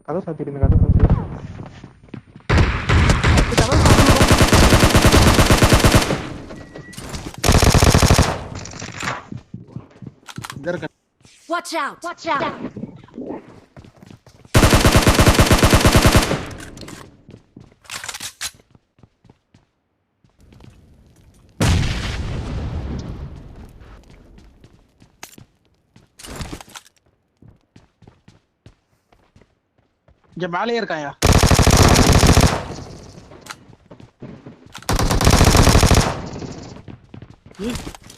கதவு சாத்திடுங்க, கதவு சாத்திடுங்க. इधर कर Watch out! Watch out! இங்க மேலே இருக்காயா